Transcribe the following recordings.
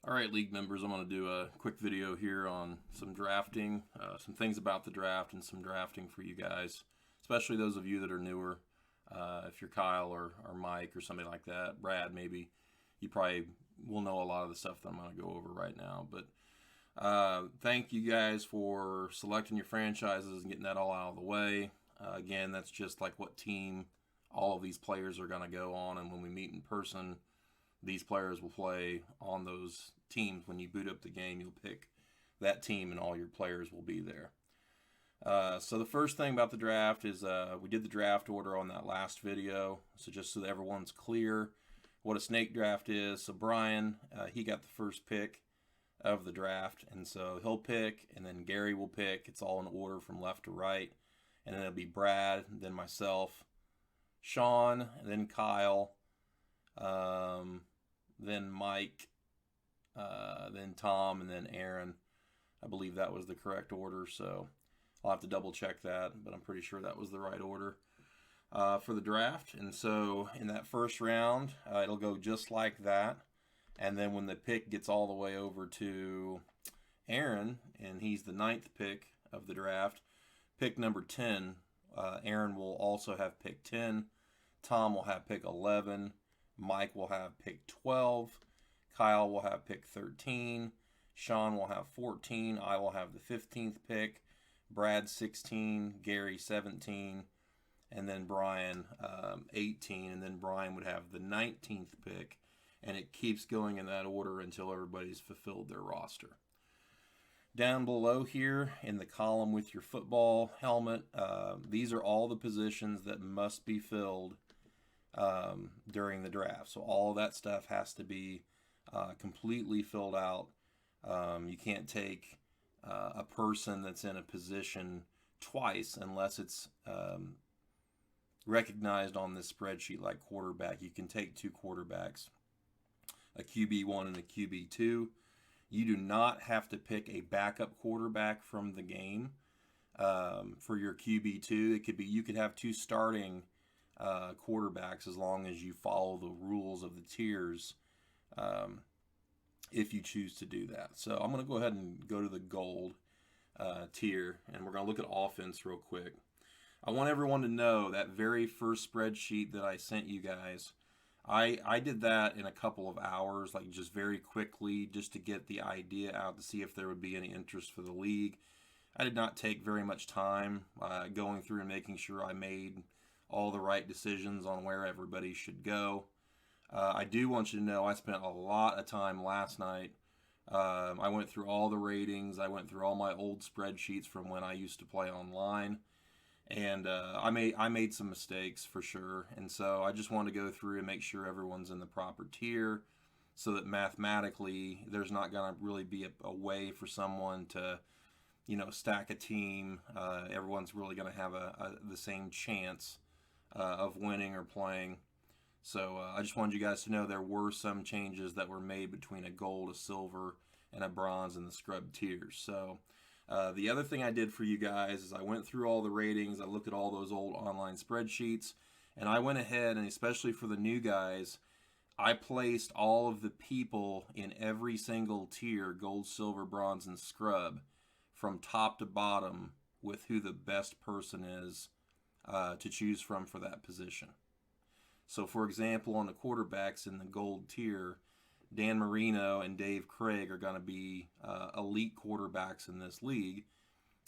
All right, league members, I'm going to do a quick video here on some drafting, some things about the draft and some drafting for you guys, especially those of you that are newer. If you're Kyle or Mike or somebody like that, Brad maybe, you probably will know a lot of the stuff that I'm going to go over right now. But thank you guys for selecting your franchises and getting that all out of the way. Again, that's just like what team all of these players are going to go on, and when we meet in person, these players will play on those teams. When you boot up the game, you'll pick that team and all your players will be there. So the first thing about the draft is we did the draft order on that last video. So just so that everyone's clear what a snake draft is. So Brian, he got the first pick of the draft. And so he'll pick, and then Gary will pick. It's all in order from left to right. And then it'll be Brad, then myself, Sean, and then Kyle, then Mike, then Tom, and then Aaron. I believe that was the correct order, so I'll have to double check that, but I'm pretty sure that was the right order for the draft. And so in that first round, it'll go just like that. And then when the pick gets all the way over to Aaron, and he's the 9th pick of the draft, pick number 10, Aaron will also have pick 10. Tom will have pick 11. Mike will have pick 12. Kyle will have pick 13. Sean will have 14. I will have the 15th pick. Brad 16. Gary 17. And then Brian 18. And then Brian would have the 19th pick. And it keeps going in that order until everybody's fulfilled their roster. Down below here in the column with your football helmet, these are all the positions that must be filled during the draft. So all of that stuff has to be completely filled out. You can't take a person that's in a position twice unless it's recognized on this spreadsheet like quarterback. You can take 2 quarterbacks, a QB1 and a QB2. You do not have to pick a backup quarterback from the game for your QB2. It could be, you could have 2 starting quarterbacks as long as you follow the rules of the tiers if you choose to do that. So I'm going to go ahead and go to the gold tier, and we're going to look at offense real quick. I want everyone to know that very first spreadsheet that I sent you guys, I did that in a couple of hours, like just very quickly, just to get the idea out to see if there would be any interest for the league. I did not take very much time going through and making sure I made all the right decisions on where everybody should go. I do want you to know I spent a lot of time last night. I went through all the ratings. I went through all my old spreadsheets from when I used to play online. And I made some mistakes for sure. And so I just want to go through and make sure everyone's in the proper tier so that mathematically there's not going to really be a way for someone to, stack a team. Everyone's really going to have the same chance of winning or playing. So I just wanted you guys to know there were some changes that were made between a gold, a silver, and a bronze in the scrub tiers. So the other thing I did for you guys is I went through all the ratings. I looked at all those old online spreadsheets, and I went ahead, and especially for the new guys, I placed all of the people in every single tier, gold, silver, bronze, and scrub, from top to bottom with who the best person is to choose from for that position. So, for example, on the quarterbacks in the gold tier, Dan Marino and Dave Craig are going to be elite quarterbacks in this league,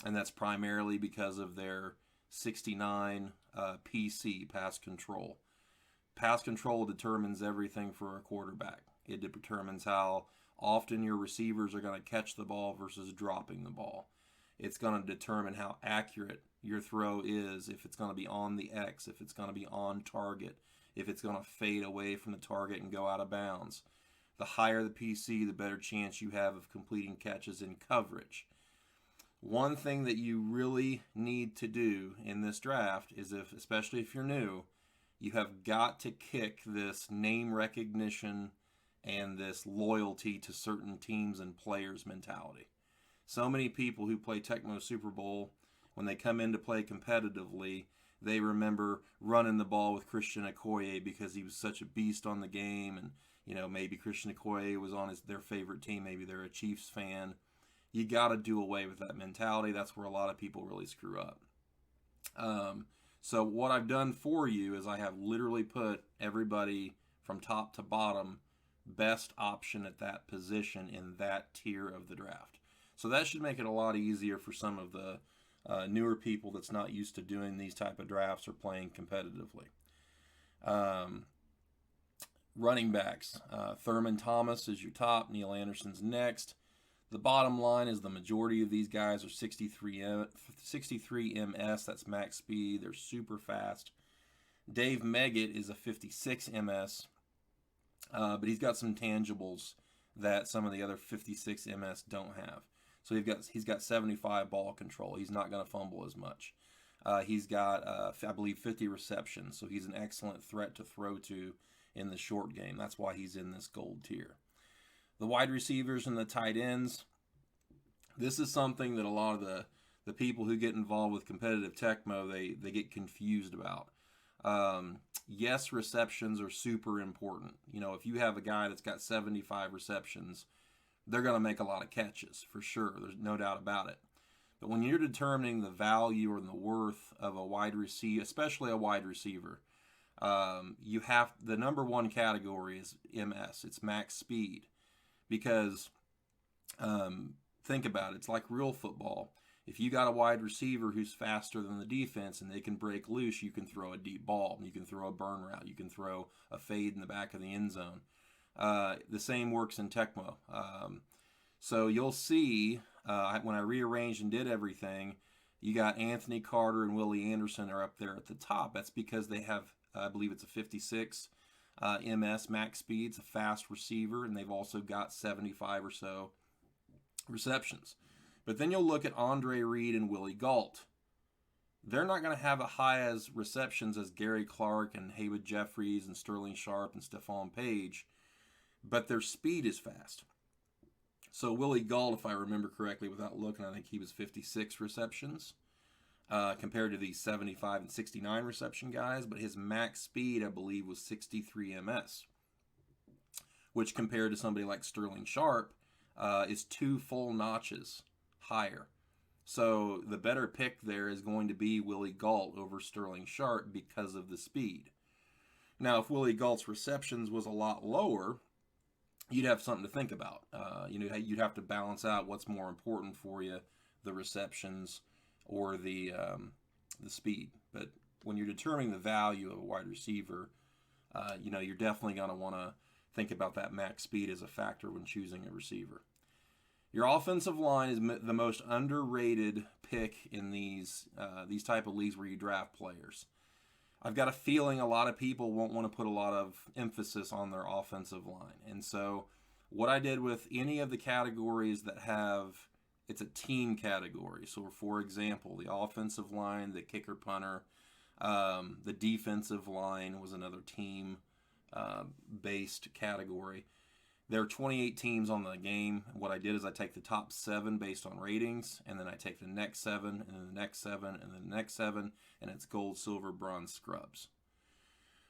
and that's primarily because of their 69 PC, pass control. Pass control determines everything for a quarterback. It determines how often your receivers are going to catch the ball versus dropping the ball. It's going to determine how accurate your throw is, if it's going to be on the X, if it's going to be on target, if it's going to fade away from the target and go out of bounds. The higher the PC, the better chance you have of completing catches in coverage. One thing that you really need to do in this draft is, especially if you're new, you have got to kick this name recognition and this loyalty to certain teams and players mentality. So many people who play Tecmo Super Bowl, when they come in to play competitively, they remember running the ball with Christian Okoye because he was such a beast on the game, and maybe Christian Okoye was on their favorite team. Maybe they're a Chiefs fan. You got to do away with that mentality. That's where a lot of people really screw up. So what I've done for you is I have literally put everybody from top to bottom best option at that position in that tier of the draft. So that should make it a lot easier for some of the newer people that's not used to doing these type of drafts or playing competitively. Running backs. Thurman Thomas is your top. Neil Anderson's next. The bottom line is the majority of these guys are 63 ms. That's max speed. They're super fast. Dave Meggett is a 56 ms, but he's got some tangibles that some of the other 56 ms don't have. So he's got 75 ball control. He's not going to fumble as much. He's got, I believe, 50 receptions. So he's an excellent threat to throw to in the short game. That's why he's in this gold tier. The wide receivers and the tight ends. This is something that a lot of the people who get involved with competitive Tecmo, they get confused about. Yes, receptions are super important. If you have a guy that's got 75 receptions, they're going to make a lot of catches, for sure. There's no doubt about it. But when you're determining the value or the worth of a wide receiver, especially a wide receiver, you have the number one category is MS. It's max speed. Because think about it, it's like real football. If you got a wide receiver who's faster than the defense and they can break loose, you can throw a deep ball. You can throw a burn route. You can throw a fade in the back of the end zone. The same works in Tecmo. So you'll see when I rearranged and did everything, you got Anthony Carter and Willie Anderson are up there at the top. That's because they have, I believe it's a 56 ms max speed. It's a fast receiver, and they've also got 75 or so receptions. But then you'll look at Andre Reed and Willie Gault. They're not going to have a high as receptions as Gary Clark and Haywood Jeffries and Sterling Sharp and Stephon Page, but their speed is fast. So Willie Gault, if I remember correctly without looking, I think he was 56 receptions compared to these 75 and 69 reception guys, but his max speed, I believe, was 63 ms, which compared to somebody like Sterling Sharp is 2 full notches higher. So the better pick there is going to be Willie Gault over Sterling Sharp because of the speed. Now, if Willie Gault's receptions was a lot lower, you'd have something to think about. You'd have to balance out what's more important for you, the receptions or the speed. But when you're determining the value of a wide receiver, you're definitely going to want to think about that max speed as a factor when choosing a receiver. Your offensive line is the most underrated pick in these type of leagues where you draft players. I've got a feeling a lot of people won't want to put a lot of emphasis on their offensive line. And so what I did with any of the categories that have, it's a team category. So for example, the offensive line, the kicker punter, the defensive line was another team based category. There are 28 teams on the game. What I did is I take the top 7 based on ratings, and then I take the next 7, and then the next 7, and then the next 7, and it's gold, silver, bronze scrubs.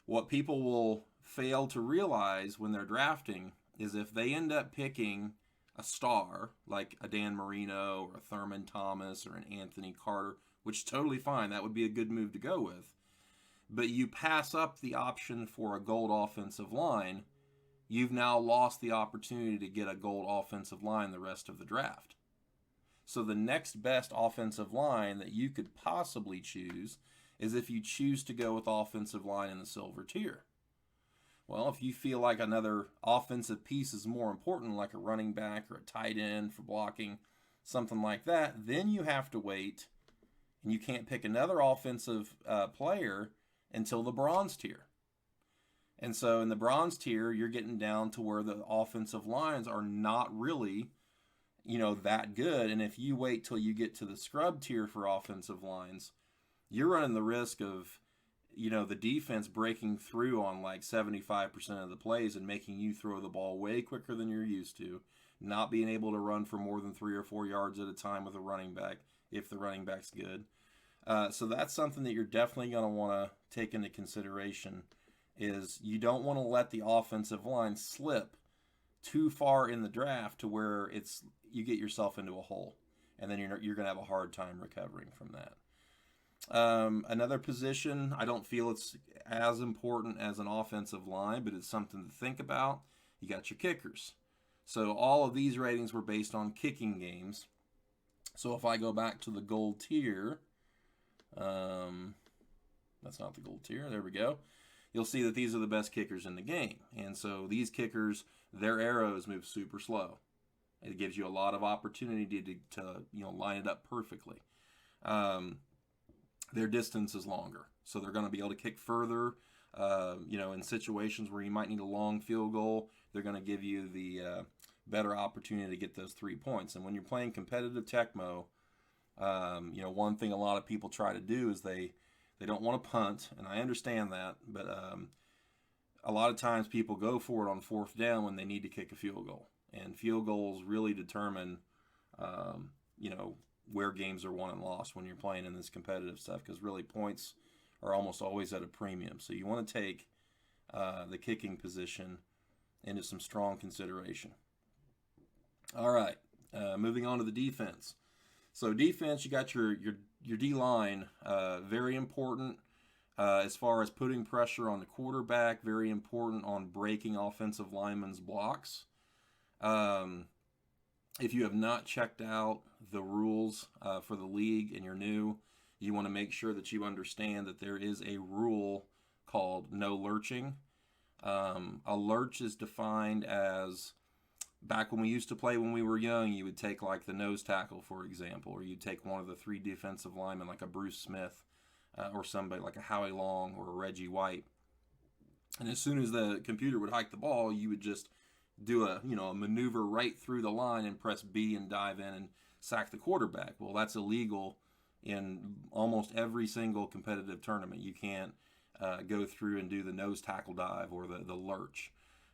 What people will fail to realize when they're drafting is if they end up picking a star, like a Dan Marino or a Thurman Thomas or an Anthony Carter, which is totally fine. That would be a good move to go with. But you pass up the option for a gold offensive line, you've now lost the opportunity to get a gold offensive line the rest of the draft. So the next best offensive line that you could possibly choose is if you choose to go with offensive line in the silver tier. Well, if you feel like another offensive piece is more important, like a running back or a tight end for blocking, something like that, then you have to wait, and you can't pick another offensive player until the bronze tier. And so in the bronze tier, you're getting down to where the offensive lines are not really, that good. And if you wait till you get to the scrub tier for offensive lines, you're running the risk of, the defense breaking through on like 75% of the plays and making you throw the ball way quicker than you're used to, not being able to run for more than 3 or 4 yards at a time with a running back if the running back's good. So that's something that you're definitely going to want to take into consideration is you don't want to let the offensive line slip too far in the draft to where you get yourself into a hole, and then you're going to have a hard time recovering from that. Another position, I don't feel it's as important as an offensive line, but it's something to think about. You got your kickers. So all of these ratings were based on kicking games. So if I go back to the gold tier, that's not the gold tier, there we go. You'll see that these are the best kickers in the game. And so these kickers, their arrows move super slow. It gives you a lot of opportunity to line it up perfectly. Their distance is longer, so they're going to be able to kick further. In situations where you might need a long field goal, they're going to give you the better opportunity to get those 3 points. And when you're playing competitive Tecmo, one thing a lot of people try to do is they don't want to punt, and I understand that, but a lot of times people go for it on 4th down when they need to kick a field goal. And field goals really determine, where games are won and lost when you're playing in this competitive stuff, because really points are almost always at a premium. So you want to take the kicking position into some strong consideration. All right, moving on to the defense. So defense, you got your D-line, very important as far as putting pressure on the quarterback, very important on breaking offensive linemen's blocks. If you have not checked out the rules for the league and you're new, you want to make sure that you understand that there is a rule called no lurching. A lurch is defined as, back when we used to play when we were young, you would take like the nose tackle, for example, or you'd take one of the 3 defensive linemen like a Bruce Smith or somebody like a Howie Long or a Reggie White. And as soon as the computer would hike the ball, you would just do a maneuver right through the line and press B and dive in and sack the quarterback. Well, that's illegal in almost every single competitive tournament. You can't go through and do the nose tackle dive or the lurch.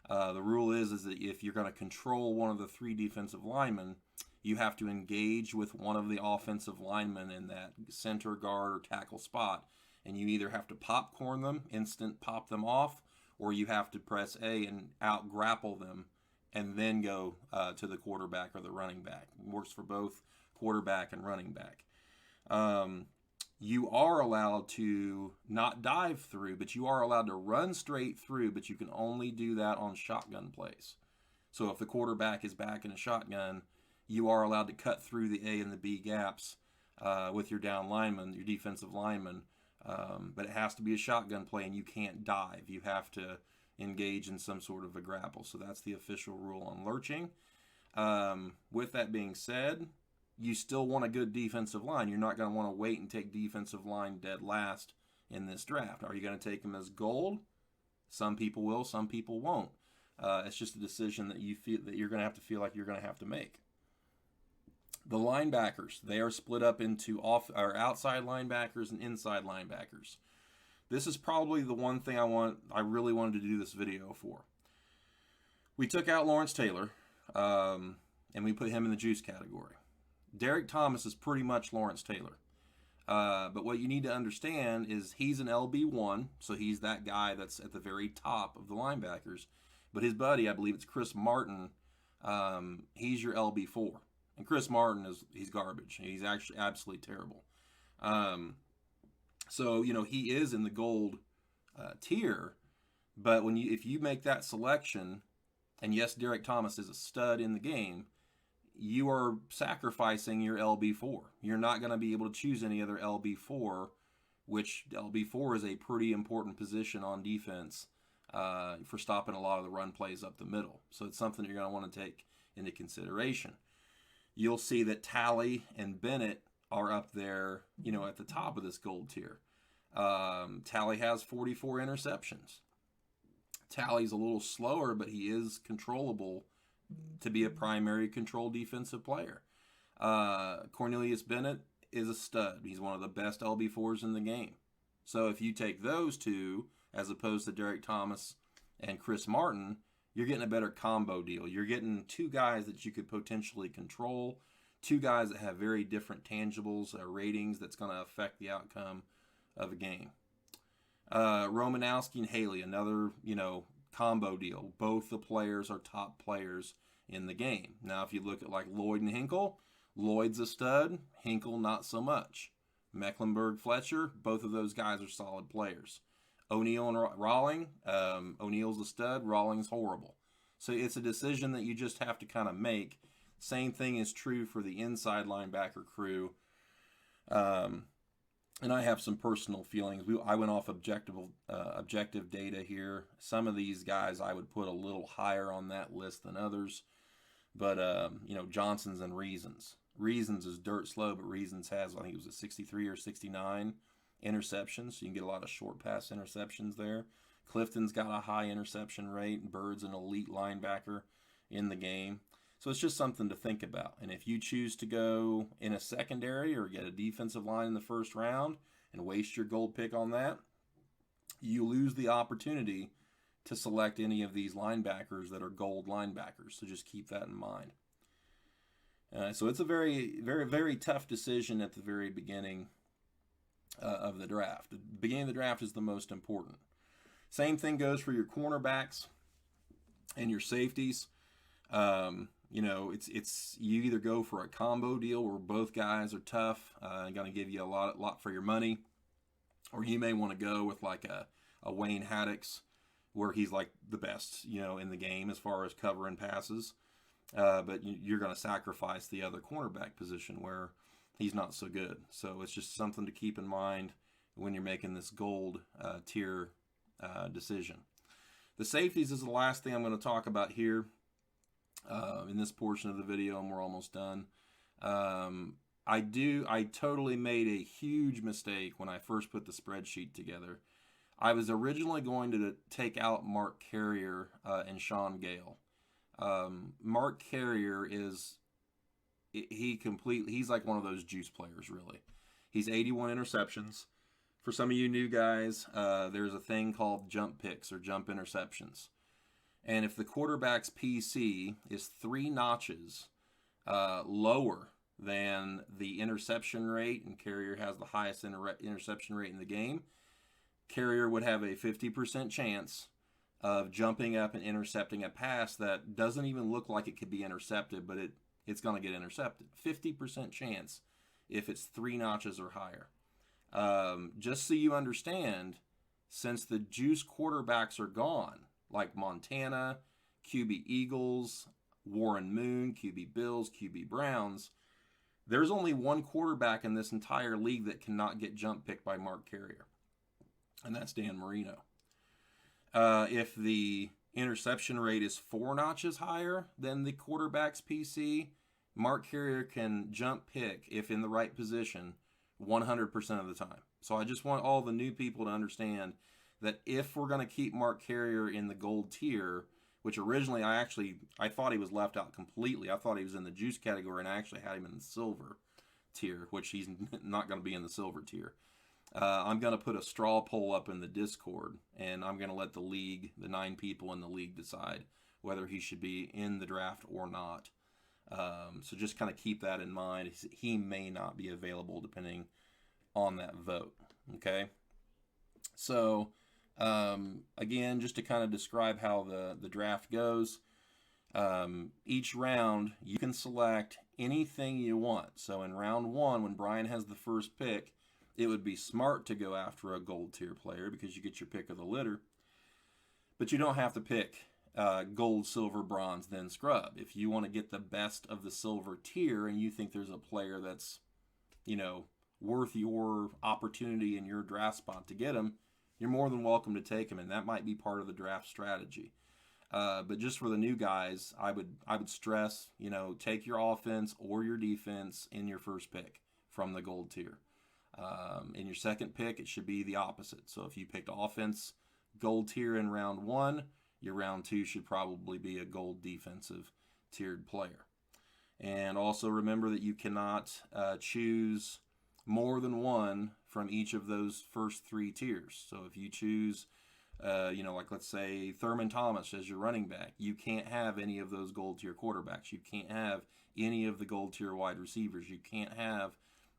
The rule is that if you're going to control one of the 3 defensive linemen, you have to engage with one of the offensive linemen in that center guard or tackle spot, and you either have to popcorn them, instant pop them off, or you have to press A and out grapple them and then go to the quarterback or the running back. It works for both quarterback and running back. You are allowed to not dive through, but you are allowed to run straight through, but you can only do that on shotgun plays. So if the quarterback is back in a shotgun, you are allowed to cut through the A and the B gaps with your down lineman, your defensive lineman, but it has to be a shotgun play, and you can't dive. You have to engage in some sort of a grapple. So that's the official rule on lurching. With that being said, you still want a good defensive line. You're not going to want to wait and take defensive line dead last in this draft. Are you going to take them as gold? Some people will, some people won't. It's just a decision that you feel that you're going to have to feel like you're going to have to make. The linebackers, they are split up into outside linebackers and inside linebackers. This is probably the one thing I really wanted to do this video for. We took out Lawrence Taylor, and we put him in the juice category. Derek Thomas is pretty much Lawrence Taylor. But what you need to understand is he's an LB1, so he's that guy that's at the very top of the linebackers. But his buddy, I believe it's Chris Martin, he's your LB4. And Chris Martin, he's garbage. He's actually absolutely terrible. So, he is in the gold tier, but if you make that selection, and yes, Derek Thomas is a stud in the game, you are sacrificing your LB4. You're not going to be able to choose any other LB4, which LB4 is a pretty important position on defense for stopping a lot of the run plays up the middle. So it's something you're going to want to take into consideration. You'll see that Talley and Bennett are up there, at the top of this gold tier. Talley has 44 interceptions. Talley's a little slower, but he is controllable to be a primary control defensive player. Cornelius Bennett is a stud. He's one of the best LB4s in the game. So if you take those two, as opposed to Derek Thomas and Chris Martin, you're getting a better combo deal. You're getting 2 guys that you could potentially control, 2 guys that have very different tangibles, ratings that's going to affect the outcome of a game. Romanowski and Haley, another, combo deal. Both the players are top players in the game. Now, if you look at like Lloyd and Hinkle, Lloyd's a stud, Hinkle not so much. Mecklenburg, Fletcher, both of those guys are solid players. O'Neal and Rawling, O'Neal's a stud, Rawling's horrible. So it's a decision that you just have to kind of make. Same thing is true for the inside linebacker crew. And I have some personal feelings. I went off objective data here. Some of these guys I would put a little higher on that list than others. But, Johnson's and Reasons. Reasons is dirt slow, but Reasons has, I think it was a 63 or 69 interceptions. So you can get a lot of short pass interceptions there. Clifton's got a high interception rate. Bird's an elite linebacker in the game. So it's just something to think about. And if you choose to go in a secondary or get a defensive line in the first round and waste your gold pick on that, you lose the opportunity to select any of these linebackers that are gold linebackers. So just keep that in mind. So it's a very, very, very tough decision at the very beginning of the draft. The beginning of the draft is the most important. Same thing goes for your cornerbacks and your safeties. It's you either go for a combo deal where both guys are tough and going to give you a lot for your money, or you may want to go with like a Wayne Haddix, where he's like the best, in the game as far as covering passes. But you're going to sacrifice the other cornerback position where he's not so good. So it's just something to keep in mind when you're making this gold tier decision. The safeties is the last thing I'm going to talk about here in this portion of the video, and we're almost done. I totally made a huge mistake when I first put the spreadsheet together. I was originally going to take out Mark Carrier and Sean Gale. Mark Carrier he's like one of those juice players, really. He's 81 interceptions. For some of you new guys, there's a thing called jump picks or jump interceptions. And if the quarterback's PC is 3 notches lower than the interception rate, and Carrier has the highest interception rate in the game, Carrier would have a 50% chance of jumping up and intercepting a pass that doesn't even look like it could be intercepted, but it's going to get intercepted. 50% chance if it's 3 notches or higher. Just so you understand, since the juice quarterbacks are gone, like Montana, QB Eagles, Warren Moon, QB Bills, QB Browns, there's only one quarterback in this entire league that cannot get jump picked by Mark Carrier, and that's Dan Marino. If the interception rate is 4 notches higher than the quarterback's PC, Mark Carrier can jump pick, if in the right position, 100% of the time. So I just want all the new people to understand that if we're going to keep Mark Carrier in the gold tier, which originally I thought he was left out completely. I thought he was in the juice category, and I actually had him in the silver tier, which he's not going to be in the silver tier. I'm going to put a straw poll up in the Discord, and I'm going to let the 9 people in the league decide whether he should be in the draft or not. So just kind of keep that in mind. He may not be available depending on that vote. Okay. So, again, just to kind of describe how the draft goes, each round you can select anything you want. So in round 1, when Brian has the first pick, it would be smart to go after a gold tier player because you get your pick of the litter. But you don't have to pick gold, silver, bronze, then scrub. If you want to get the best of the silver tier and you think there's a player that's, worth your opportunity in your draft spot to get him, you're more than welcome to take him, and that might be part of the draft strategy. But just for the new guys, I would stress, take your offense or your defense in your first pick from the gold tier. In your second pick, it should be the opposite. So if you picked offense gold tier in round 1, your round 2 should probably be a gold defensive tiered player. And also remember that you cannot choose more than one from each of those first 3 tiers. So if you choose, like let's say Thurman Thomas as your running back, you can't have any of those gold tier quarterbacks. You can't have any of the gold tier wide receivers. You can't have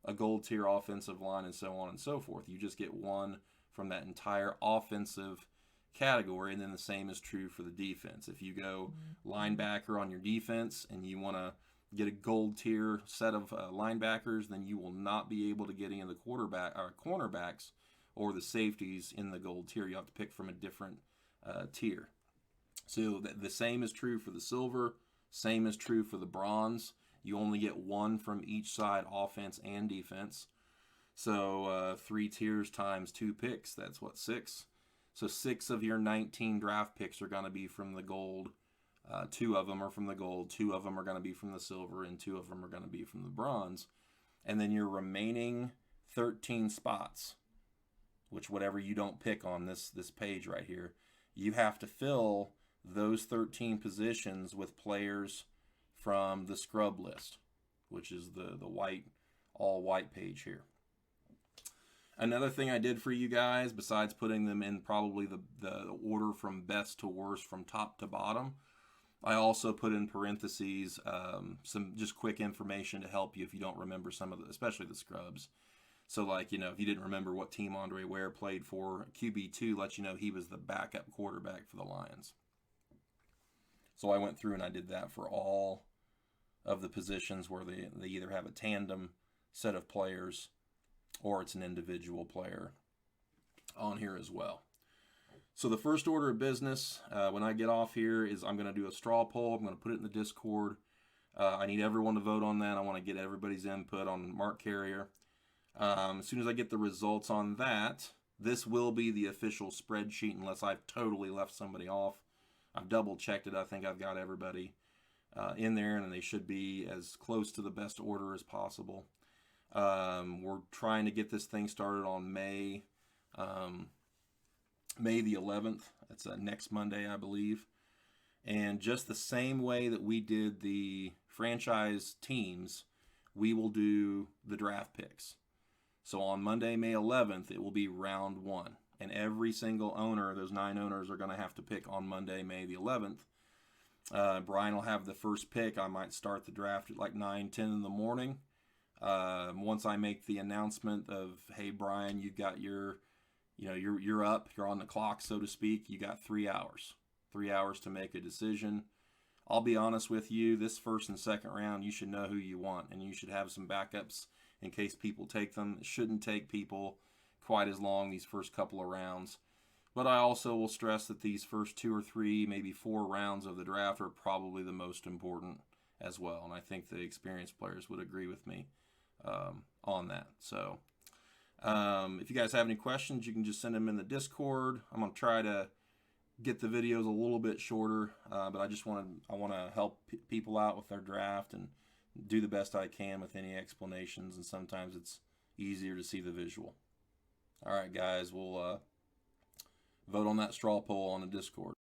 a gold tier offensive line, and so on and so forth. You just get one from that entire offensive category, and then the same is true for the defense. If you go linebacker on your defense and you want to get a gold tier set of linebackers, then you will not be able to get any of the cornerbacks or the safeties in the gold tier. You have to pick from a different tier. So the same is true for the silver, same is true for the bronze. You only get one from each side, offense and defense. So 3 tiers times 2 picks, that's what, 6? So 6 of your 19 draft picks are going to be from the gold. 2 of them are from the gold, 2 of them are going to be from the silver, and 2 of them are going to be from the bronze. And then your remaining 13 spots, which whatever you don't pick on this page right here, you have to fill those 13 positions with players from the scrub list, which is the white, all white page here. Another thing I did for you guys, besides putting them in probably the order from best to worst from top to bottom, I also put in parentheses some just quick information to help you if you don't remember some of the, especially the scrubs. So like, you know, if you didn't remember what team Andre Ware played for, QB2 lets you know he was the backup quarterback for the Lions. So I went through and I did that for all of the positions where they either have a tandem set of players or it's an individual player on here as well. So the first order of business when I get off here is I'm going to do a straw poll. I'm going to put it in the Discord. I need everyone to vote on that. I want to get everybody's input on Mark Carrier. As soon as I get the results on that, this will be the official spreadsheet unless I've totally left somebody off. I've double checked it. I think I've got everybody in there, and they should be as close to the best order as possible. We're trying to get this thing started on May the 11th. That's next Monday, I believe. And just the same way that we did the franchise teams, we will do the draft picks. So on Monday, May 11th, it will be round 1. And every single owner, those 9 owners, are going to have to pick on Monday, May the 11th. Brian will have the first pick. I might start the draft at like 9, 10 in the morning. Once I make the announcement of, hey, Brian, you've got you're up, you're on the clock, so to speak. You got 3 hours. 3 hours to make a decision. I'll be honest with you, this first and second round, you should know who you want, and you should have some backups in case people take them. It shouldn't take people quite as long, these first couple of rounds. But I also will stress that these first 2 or 3, maybe 4 rounds of the draft are probably the most important as well. And I think the experienced players would agree with me on that. So if you guys have any questions, you can just send them in the Discord. I'm going to try to get the videos a little bit shorter, but I want to help people out with their draft and do the best I can with any explanations, and sometimes it's easier to see the visual. All right, guys, we'll vote on that straw poll on the Discord.